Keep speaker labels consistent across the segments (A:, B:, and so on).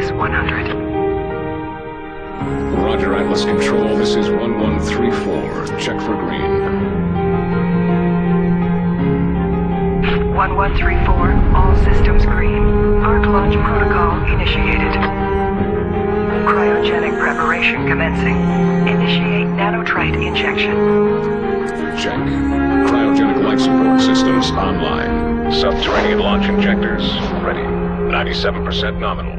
A: minus 100.
B: Roger, Atlas Control. This is 1134. Check for green.
A: 1134, all systems green. Arc launch protocol initiated. Cryogenic preparation commencing. Initiate nanotrite injection.
B: Check. Cryogenic life support systems online. Subterranean launch injectors ready. 97% nominal.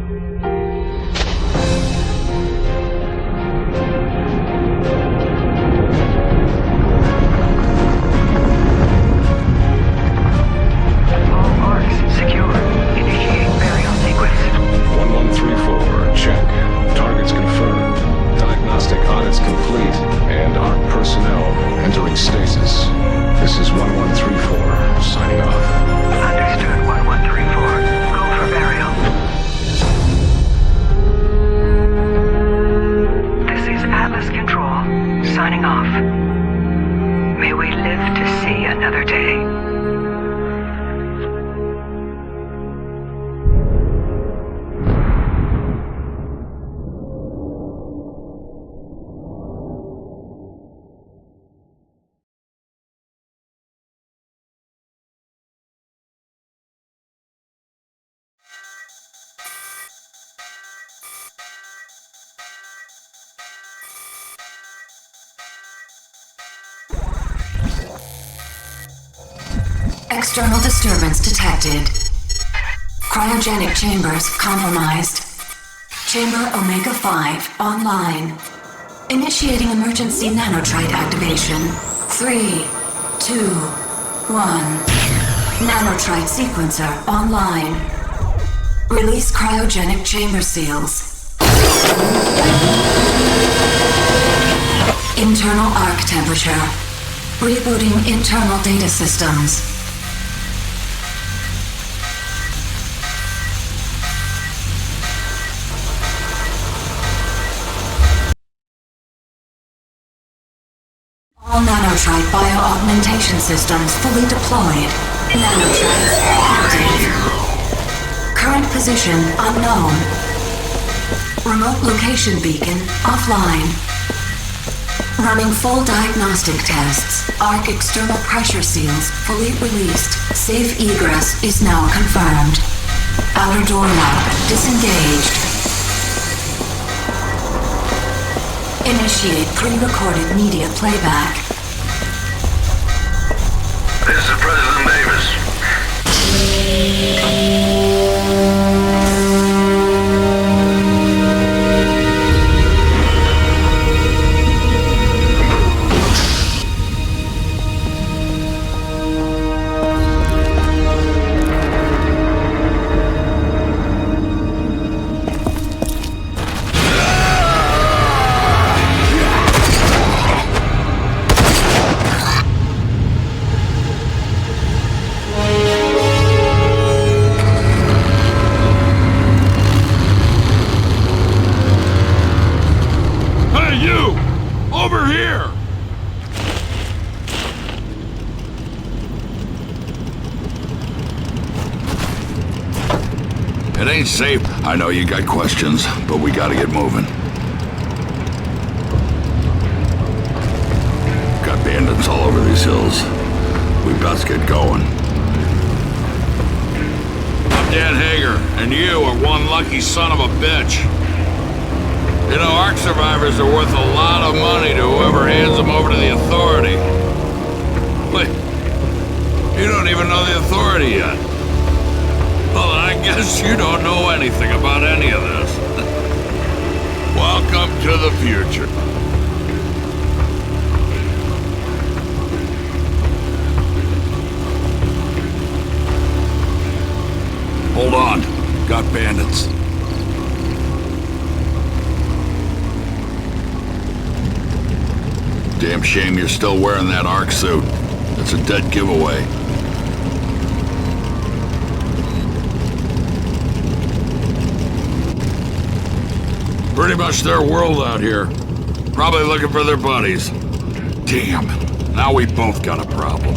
A: All arcs secure. Initiate burial sequence.
B: 1134. Check. Targets confirmed. Diagnostic audits complete. And ARC personnel entering stasis. This is 1134. Signing off.
A: Understood, 1134. Go for burial. This is Atlas Control, signing off. May we live to see another day.
C: External disturbance detected. Cryogenic chambers compromised. Chamber Omega-5 online. Initiating emergency nanotrite activation. 3, 2, 1. Nanotrite sequencer online. Release cryogenic chamber seals. Internal arc temperature. Rebooting internal data systems. All nanotrite bio-augmentation systems fully deployed. Nanotrites active. Current position unknown. Remote location beacon offline. Running full diagnostic tests. Arc external pressure seals fully released. Safe egress is now confirmed. Outer door lock disengaged. Initiate pre-recorded media playback.
D: This is President Davis.
E: It ain't safe. I know you got questions, but we gotta get moving. Got bandits all over these hills. We best get going.
F: I'm Dan Hager, and you are one lucky son of a bitch. You know, ARC survivors are worth a lot of money to whoever hands them over to the Authority. Wait, you don't even know the Authority yet. Well, I guess you don't know anything about any of this. Welcome to the future.
E: Hold on. Got bandits. Damn shame you're still wearing that ARC suit. It's a dead giveaway.
F: Pretty much their world out here. Probably looking for their buddies.
E: Damn. Now we both got a problem.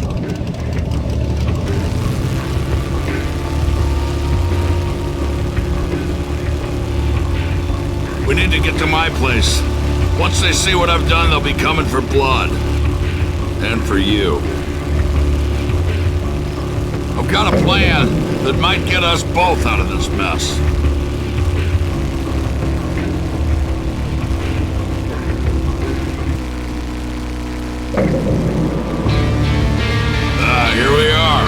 F: We need to get to my place. Once they see what I've done, they'll be coming for blood. And for you. I've got a plan that might get us both out of this mess. Here we are.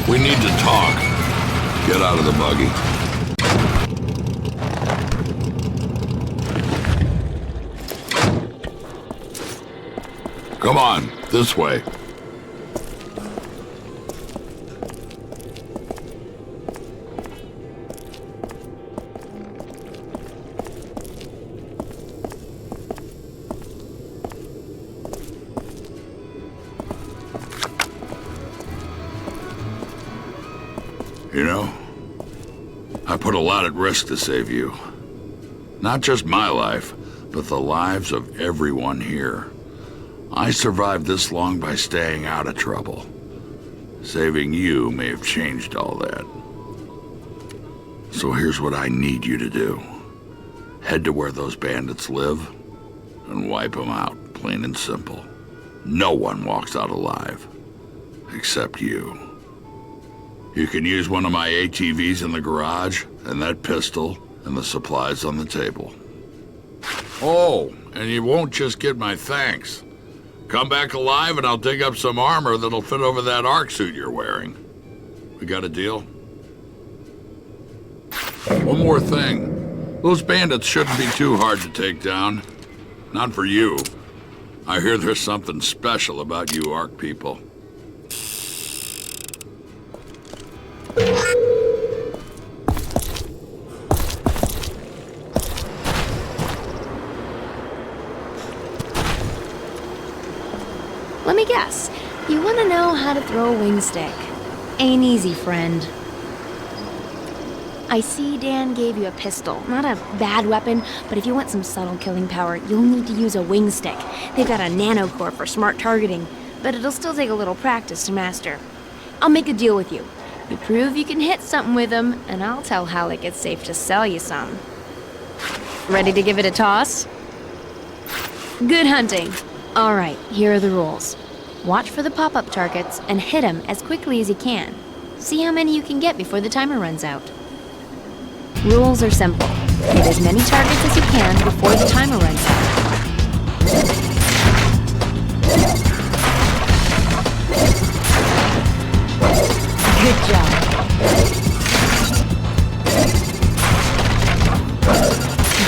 F: We need to talk. Get out of the buggy. Come on, this way. You know, I put a lot at risk to save you. Not just my life, but the lives of everyone here. I survived this long by staying out of trouble. Saving you may have changed all that. So here's what I need you to do. Head to where those bandits live and wipe them out, plain and simple. No one walks out alive, except you. You can use one of my ATVs in the garage, and that pistol, and the supplies on the table. Oh, and you won't just get my thanks. Come back alive and I'll dig up some armor that'll fit over that arc suit you're wearing. We got a deal? One more thing. Those bandits shouldn't be too hard to take down. Not for you. I hear there's something special about you Ark people.
G: Let me guess. You want to know how to throw a wing stick. Ain't easy, friend. I see Dan gave you a pistol. Not a bad weapon, but if you want some subtle killing power, you'll need to use a wing stick. They've got a nanocore for smart targeting, but it'll still take a little practice to master. I'll make a deal with you. You prove you can hit something with them, and I'll tell Halleck it's safe to sell you some. Ready to give it a toss? Good hunting. All right, here are the rules. Watch for the pop-up targets and hit them as quickly as you can. See how many you can get before the timer runs out. Rules are simple. Hit as many targets as you can before the timer runs out. Good job.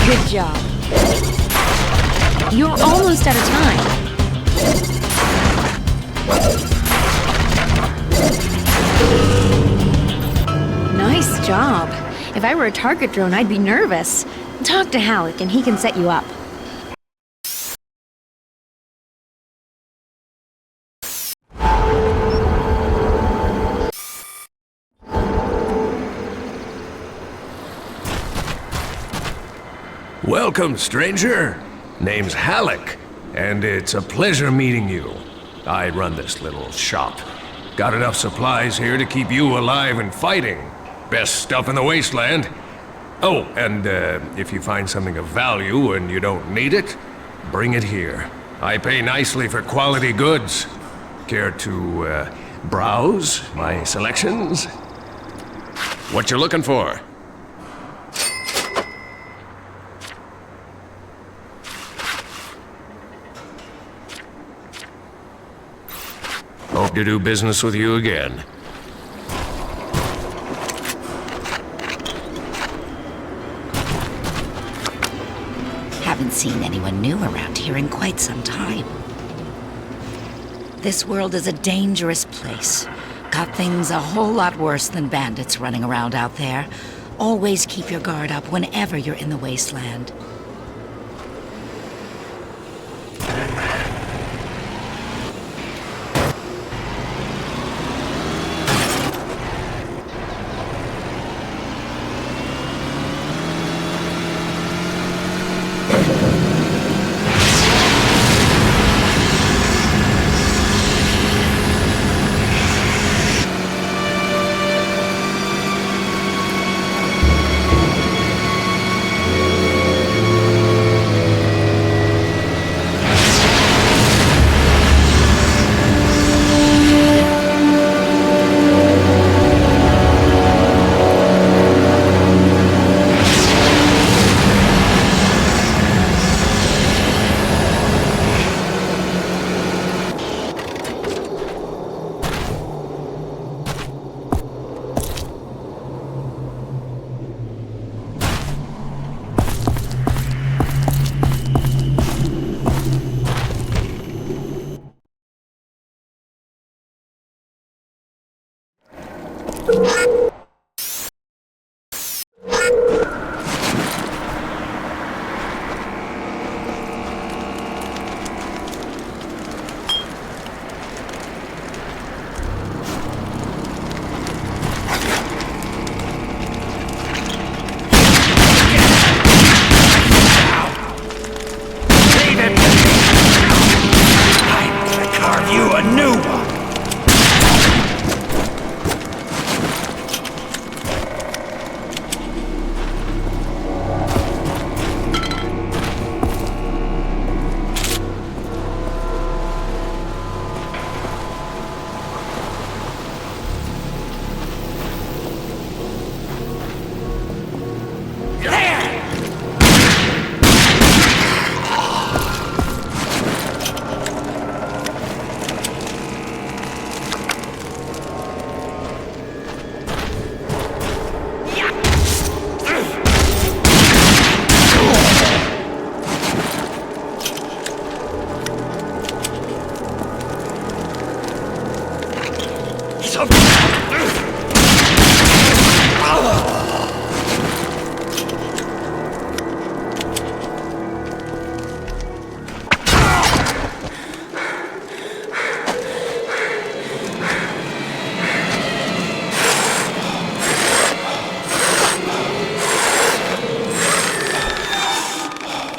G: Good job. You're almost out of time. Nice job. If I were a target drone, I'd be nervous. Talk to Halleck and he can set you up.
H: Welcome, stranger. Name's Halleck, and it's a pleasure meeting you. I run this little shop. Got enough supplies here to keep you alive and fighting. Best stuff in the wasteland. Oh, and if you find something of value and you don't need it, bring it here. I pay nicely for quality goods. Care to browse my selections? What you looking for? Hope to do business with you again.
I: Haven't seen anyone new around here in quite some time. This world is a dangerous place. Got things a whole lot worse than bandits running around out there. Always keep your guard up whenever you're in the wasteland.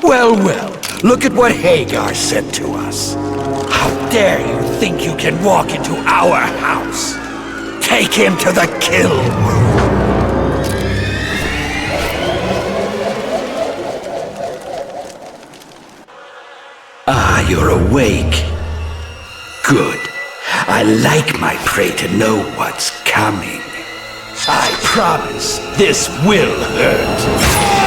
J: Well, well, look at what Hagar said to us. How dare you think you can walk into our house? Take him to the kill room. Ah, you're awake. Good. I like my prey to know what's coming. I promise this will hurt.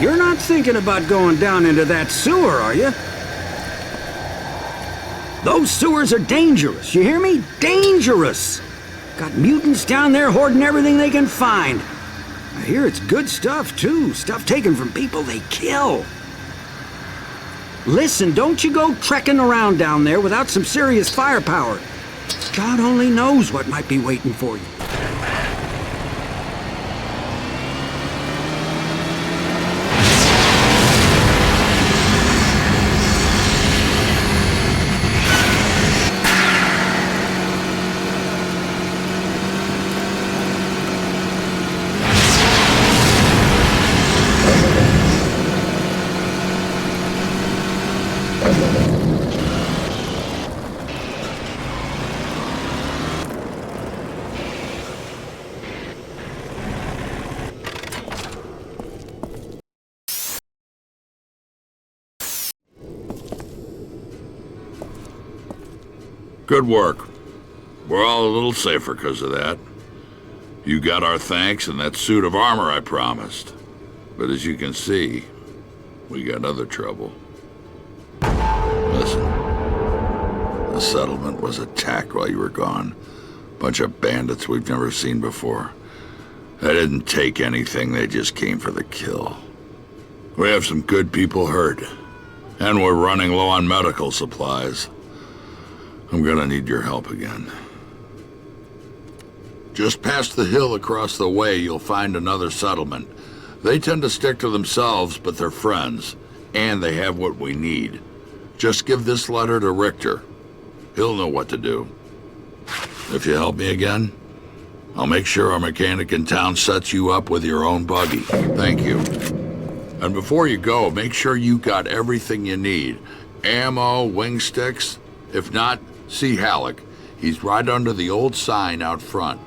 K: You're not thinking about going down into that sewer, are you? Those sewers are dangerous, you hear me? Dangerous! Got mutants down there hoarding everything they can find. I hear it's good stuff, too. Stuff taken from people they kill. Listen, don't you go trekking around down there without some serious firepower. God only knows what might be waiting for you.
F: Good work. We're all a little safer because of that. You got our thanks and that suit of armor I promised. But as you can see, we got other trouble. Listen, the settlement was attacked while you were gone. Bunch of bandits we've never seen before. They didn't take anything, they just came for the kill. We have some good people hurt, and we're running low on medical supplies. I'm gonna need your help again. Just past the hill across the way, you'll find another settlement. They tend to stick to themselves, but they're friends, and they have what we need. Just give this letter to Richter. He'll know what to do. If you help me again, I'll make sure our mechanic in town sets you up with your own buggy. Thank you. And before you go, make sure you got everything you need. Ammo, wing sticks. If not, see Halleck. He's right under the old sign out front.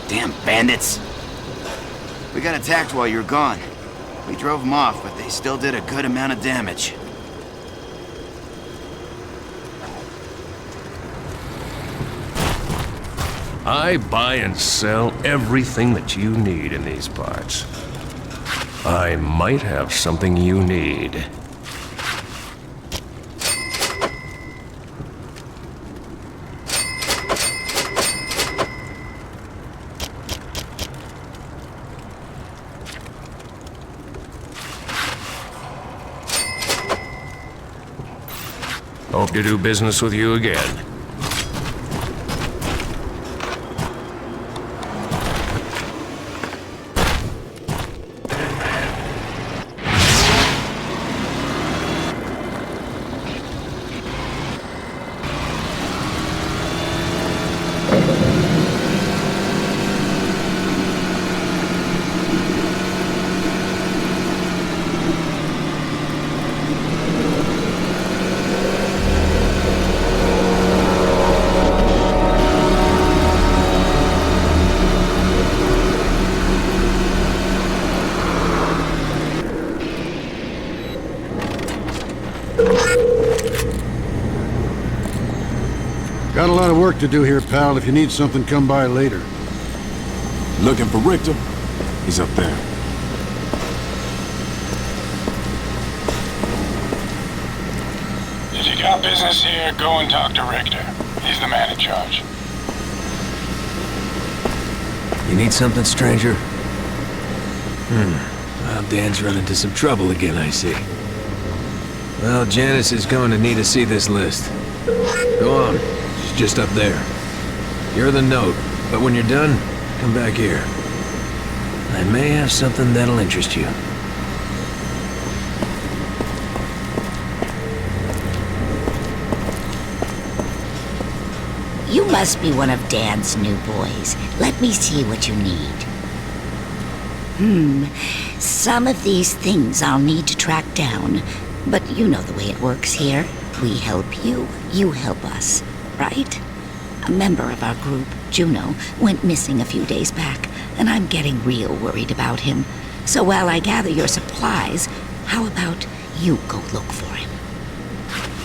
L: Damn bandits. We got attacked while you were gone. We drove them off, but they still did a good amount of damage.
H: I buy and sell everything that you need in these parts. I might have something you need. Hope to do business with you again.
M: Got a lot of work to do here, pal. If you need something, come by later.
N: Looking for Richter? He's up there.
O: If you got business here, go and talk to Richter. He's the man in charge.
P: You need something, stranger? Well, Dan's run into some trouble again, I see. Well, Janice is going to need to see this list. Go on. She's just up there. You're the note, but when you're done, come back here. I may have something that'll interest you.
I: You must be one of Dan's new boys. Let me see what you need. Some of these things I'll need to track down. But you know the way it works here. We help you, you help us, right? A member of our group, Juno, went missing a few days back, and I'm getting real worried about him. So while I gather your supplies, how about you go look for him?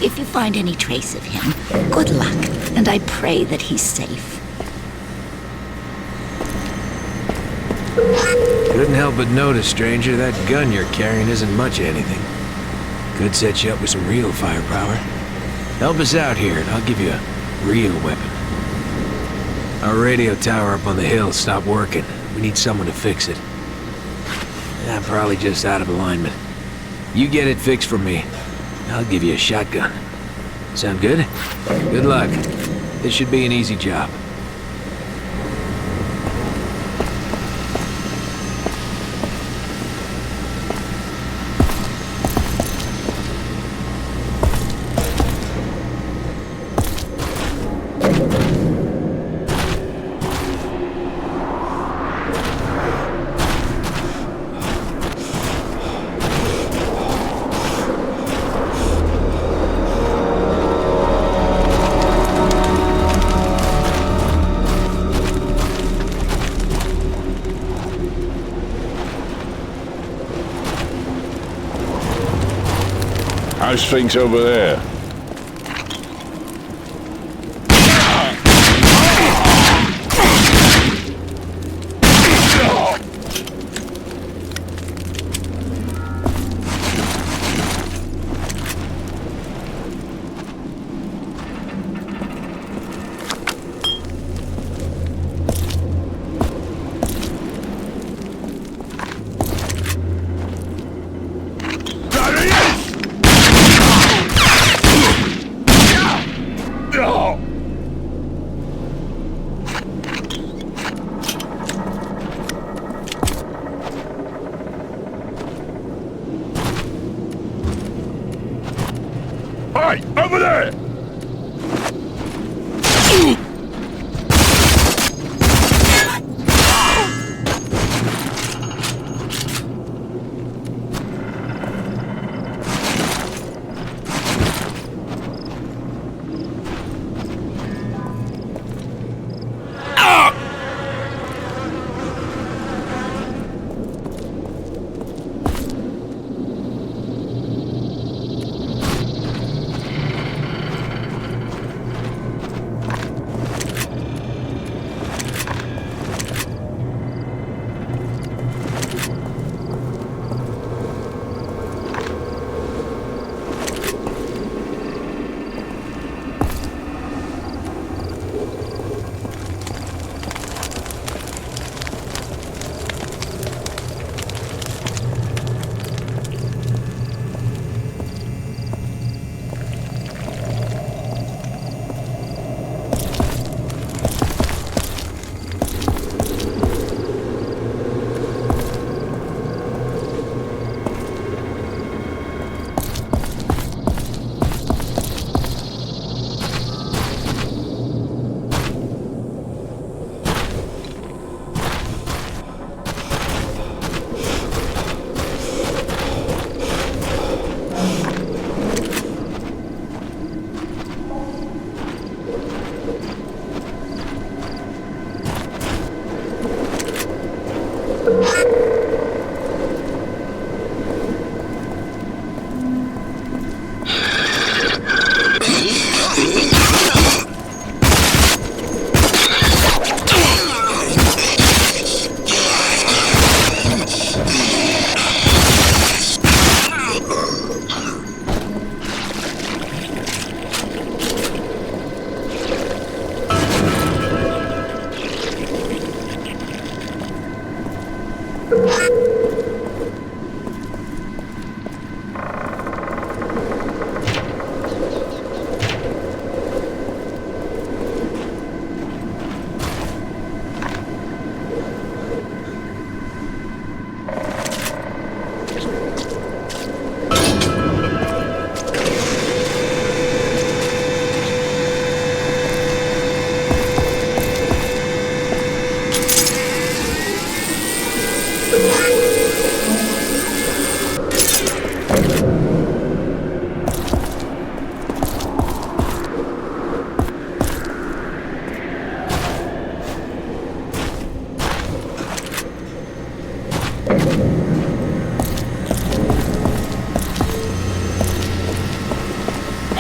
I: If you find any trace of him, good luck, and I pray that he's safe.
P: Couldn't help but notice, stranger, that gun you're carrying isn't much of anything. Could set you up with some real firepower. Help us out here, and I'll give you a real weapon. Our radio tower up on the hill stopped working. We need someone to fix it. I'm probably just out of alignment. You get it fixed for me. I'll give you a shotgun. Sound good? Good luck. This should be an easy job.
B: How's things over there? Hey, over there!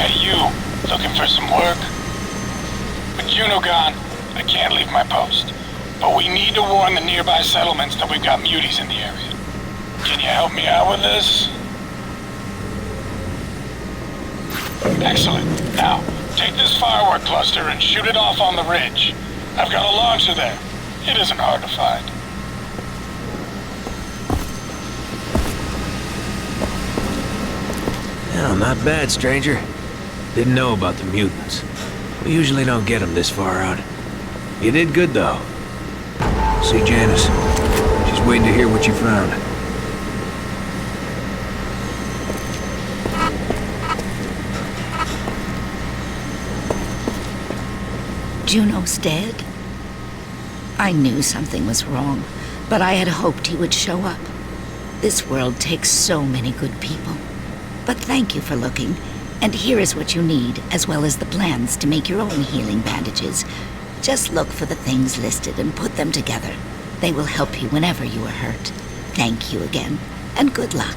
O: Hey, you. Looking for some work? With Juno gone, I can't leave my post. But we need to warn the nearby settlements that we've got muties in the area. Can you help me out with this? Excellent. Now, take this firework cluster and shoot it off on the ridge. I've got a launcher there. It isn't hard to find.
P: Well, not bad, stranger. Didn't know about the mutants. We usually don't get them this far out. You did good, though. See Janice. She's waiting to hear what you found.
I: Juno's dead? I knew something was wrong, but I had hoped he would show up. This world takes so many good people. But thank you for looking, and here is what you need, as well as the plans to make your own healing bandages. Just look for the things listed and put them together. They will help you whenever you are hurt. Thank you again, and good luck.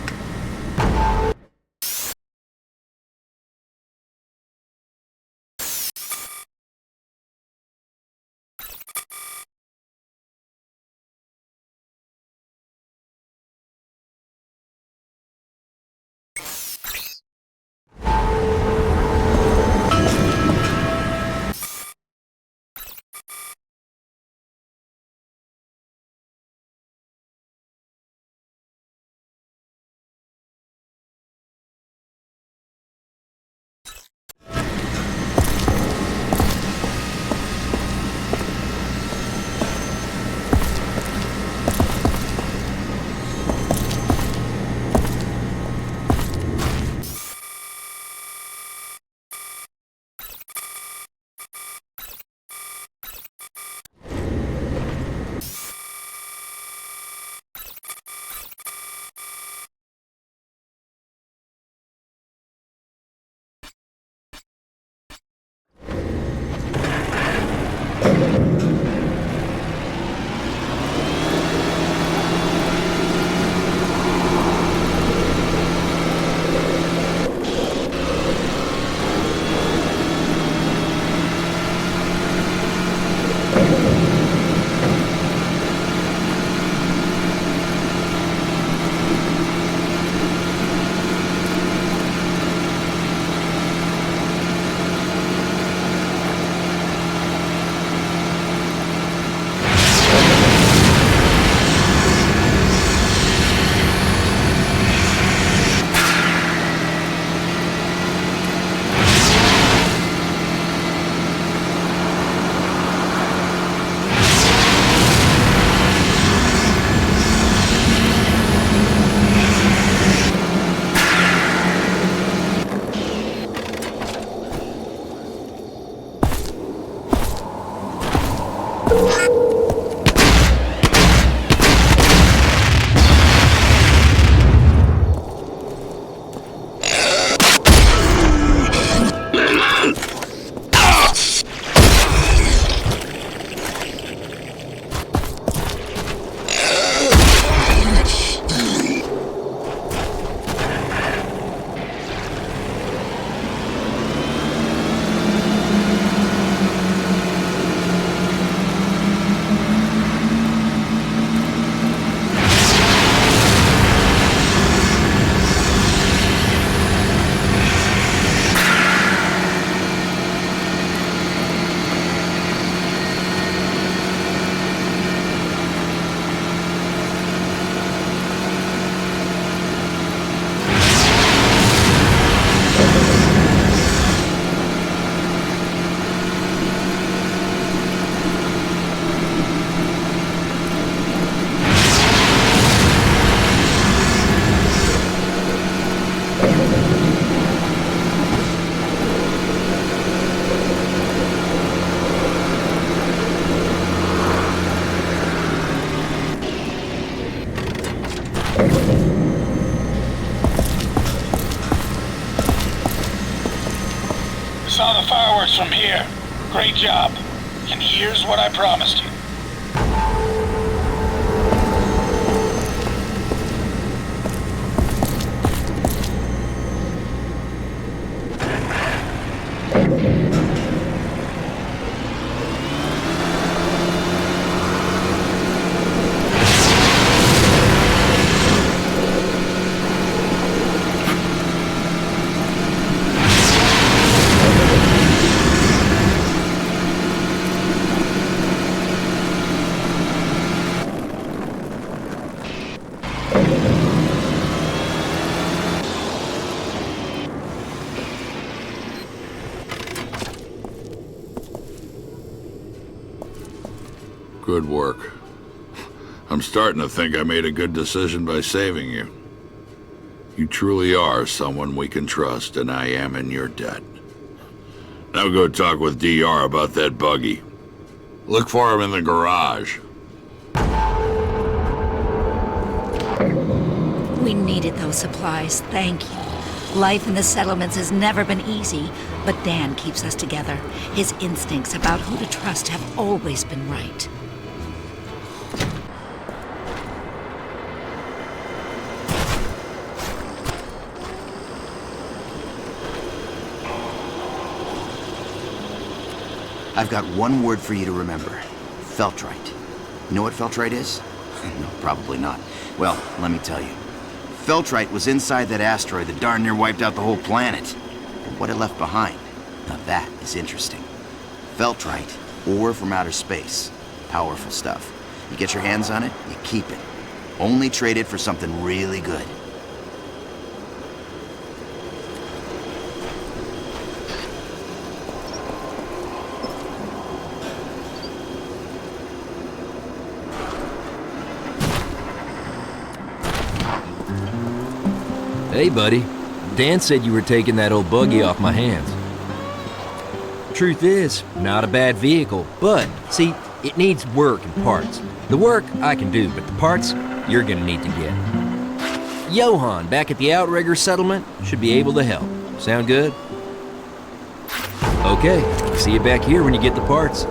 O: Saw the fireworks from here. Great job. And here's what I promised you.
F: Good work. I'm starting to think I made a good decision by saving you. You truly are someone we can trust, and I am in your debt. Now go talk with DR about that buggy. Look for him in the garage.
I: We needed those supplies, thank you. Life in the settlements has never been easy, but Dan keeps us together. His instincts about who to trust have always been right.
L: I've got one word for you to remember. Feltrite. You know what Feltrite is? No, probably not. Well, let me tell you. Feltrite was inside that asteroid that darn near wiped out the whole planet. But what it left behind, now that is interesting. Feltrite, ore from outer space. Powerful stuff. You get your hands on it, you keep it. Only trade it for something really good.
Q: Hey, buddy. Dan said you were taking that old buggy off my hands. Truth is, not a bad vehicle, but, see, it needs work and parts. The work I can do, but the parts you're gonna need to get. Johan, back at the Outrigger settlement, should be able to help. Sound good? Okay, see you back here when you get the parts.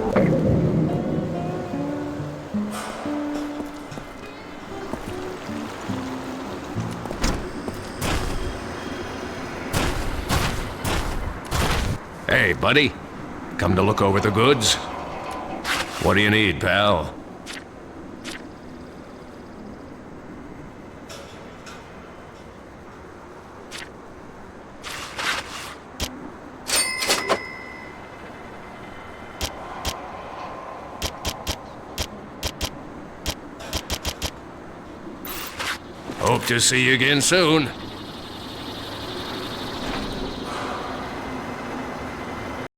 H: Hey, buddy. Come to look over the goods? What do you need, pal? Hope to see you again soon.